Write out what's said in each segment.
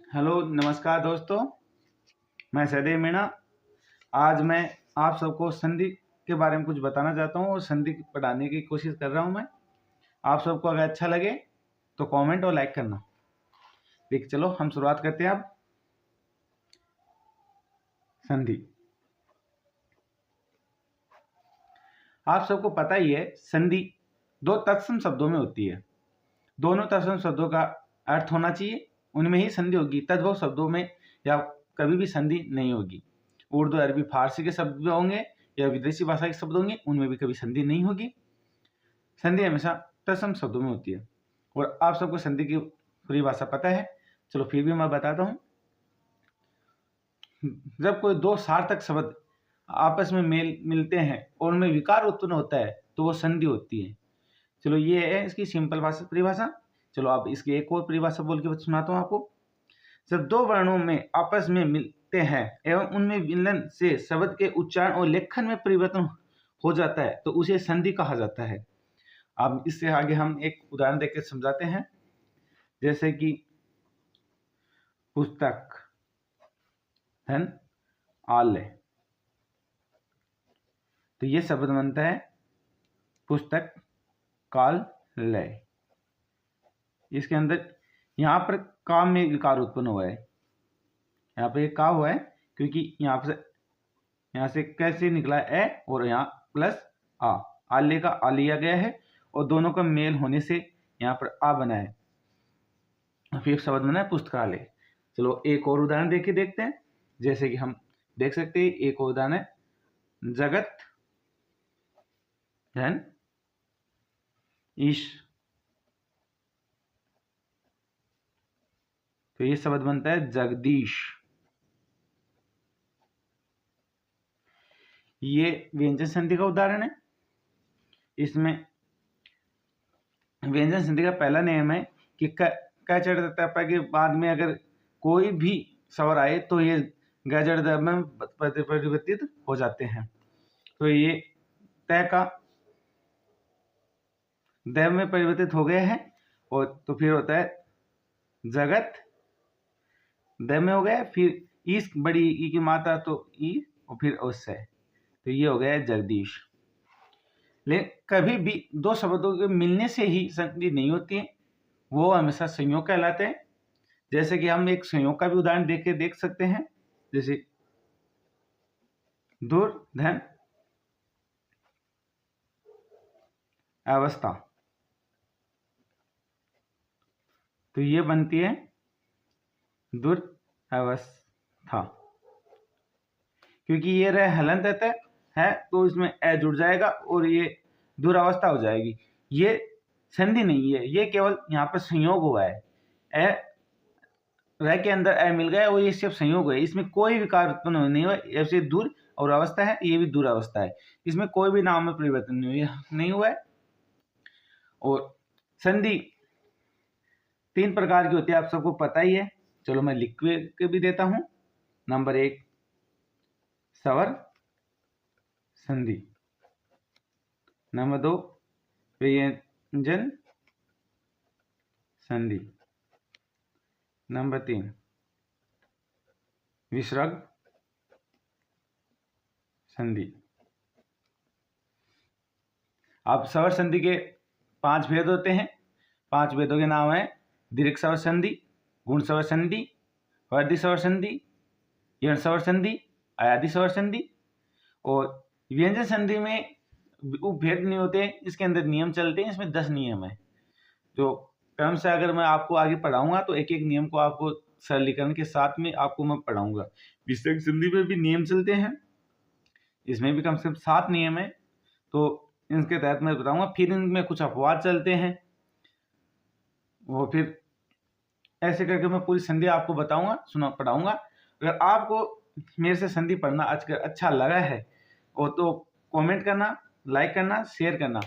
Hello नमस्कार दोस्तों, मैं सहदेव मीणा। आज मैं आप सबको संधि के बारे में कुछ बताना चाहता हूँ और संधि पढ़ाने की कोशिश कर रहा हूँ मैं। आप सबको अगर अच्छा लगे तो कमेंट और लाइक करना। ठीक, चलो हम शुरुआत करते हैं। अब संधि, आप सबको पता ही है, संधि दो तत्सम शब्दों में होती है। दोनों तत्सम शब्दों का अर्थ होना चाहिए, उनमें ही संधि होगी। तद्भव शब्दों में या कभी भी संधि नहीं होगी। उर्दू, अरबी, फारसी के शब्द होंगे या विदेशी भाषा के शब्द होंगे, उनमें भी कभी संधि नहीं होगी। संधि हमेशा तत्सम शब्दों में होती है और आप सबको संधि की परिभाषा पता है। चलो फिर भी मैं बताता हूँ। जब कोई दो सार्थक शब्द आपस में मिलते हैं और उनमें विकार उत्पन्न होता है तो वो संधि होती है। चलो ये है इसकी सिंपल भाषा परिभाषा। चलो अब इसकी एक और परिभाषा बोल के सुनाता हूँ आपको। जब दो वर्णों में आपस में मिलते हैं एवं उनमें मिलन से शब्द के उच्चारण और लेखन में परिवर्तन हो जाता है तो उसे संधि कहा जाता है। अब इससे आगे हम एक उदाहरण देकर समझाते हैं। जैसे कि पुस्तक, धन, आलय, तो ये शब्द बनता है पुस्तक काल लय। इसके अंदर यहाँ पर काम में विकार उत्पन्न हुआ है। यहाँ पे का हुआ है क्योंकि यहाँ से कैसे निकला है ए और यहाँ प्लस आ, आले का आ लिया गया है और दोनों का मेल होने से यहाँ पर आ बना है। फिर शब्द बना है पुस्तकालय। चलो एक और उदाहरण देख के देखते हैं। जैसे कि हम देख सकते हैं, एक और उदाहरण है जगत, धन, ईश। तो ये शब्द बनता है जगदीश। ये व्यंजन संधि का उदाहरण है। इसमें व्यंजन संधि का पहला नियम है कि क चढ़ के बाद में अगर कोई भी स्वर आए तो ये गजड़ द में परिवर्तित हो जाते हैं। तो ये तय का दैव में परिवर्तित हो गए हैं और तो फिर होता है जगत, दैव में हो गया। फिर ईस बड़ी ई की मात्रा तो ई और फिर उससे, तो ये हो गया जगदीश। लेकिन कभी भी दो शब्दों के मिलने से ही संधि नहीं होती है, वो हमेशा संयोग कहलाते हैं। जैसे कि हम एक संयोग का भी उदाहरण देख सकते हैं। जैसे दूर, धन, अवस्था, तो ये बनती है दुर्अवस्था। क्योंकि ये रह हलन तत्व है तो इसमें ए जुड़ जाएगा और ये दुरावस्था हो जाएगी। ये संधि नहीं है, ये केवल यहाँ पर संयोग हुआ है। ए रह के अंदर ए मिल गया और ये सिर्फ संयोग है, इसमें कोई विकार उत्पन्न नहीं हुआ। ऐसे दूर और अवस्था है, ये भी दुरावस्था है, इसमें कोई भी नाम में परिवर्तन नहीं हुआ है। और संधि तीन प्रकार की होती है, आप सबको पता ही है। चलो मैं लिख के भी देता हूं। नंबर 1 स्वर संधि, नंबर 2 व्यंजन संधि, नंबर 3 विसर्ग संधि। अब स्वर संधि के 5 भेद होते हैं। 5 भेदों के नाम है दीर्घ स्वर संधि, गुण स्वर संधि, वर्धी स्वर संधि, यण स्वर संधि, अयादि स्वर संधि। और व्यंजन संधि में उपभेद नहीं होते, इसके अंदर नियम चलते हैं। इसमें 10 नियम है जो क्रम से अगर मैं आपको आगे पढ़ाऊंगा तो एक एक नियम को आपको सरलीकरण के साथ में आपको मैं पढ़ाऊंगा। विसर्ग संधि में भी नियम चलते हैं, इसमें भी कम से कम 7 नियम है, तो इनके तहत मैं बताऊंगा। फिर इनमें कुछ अपवाद चलते हैं, वो फिर ऐसे करके मैं पूरी संधि आपको बताऊंगा, पढ़ाऊंगा। अगर आपको मेरे से संधि पढ़ना अच्छा लगा है और तो कमेंट करना, लाइक करना, शेयर करना।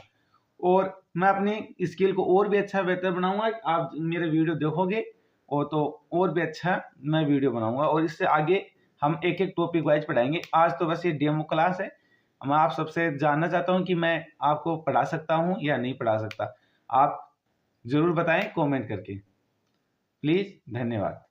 और मैं अपनी स्किल को और भी अच्छा बेहतर बनाऊंगा। आप मेरे वीडियो देखोगे और तो और भी अच्छा मैं वीडियो बनाऊंगा और इससे आगे हम एक एक टॉपिक वाइज पढ़ाएंगे। आज तो बस ये डेमो क्लास है। मैं आप सबसे जानना चाहता हूं कि मैं आपको पढ़ा सकता हूं या नहीं पढ़ा सकता। आप जरूर बताएं कमेंट करके, प्लीज। धन्यवाद।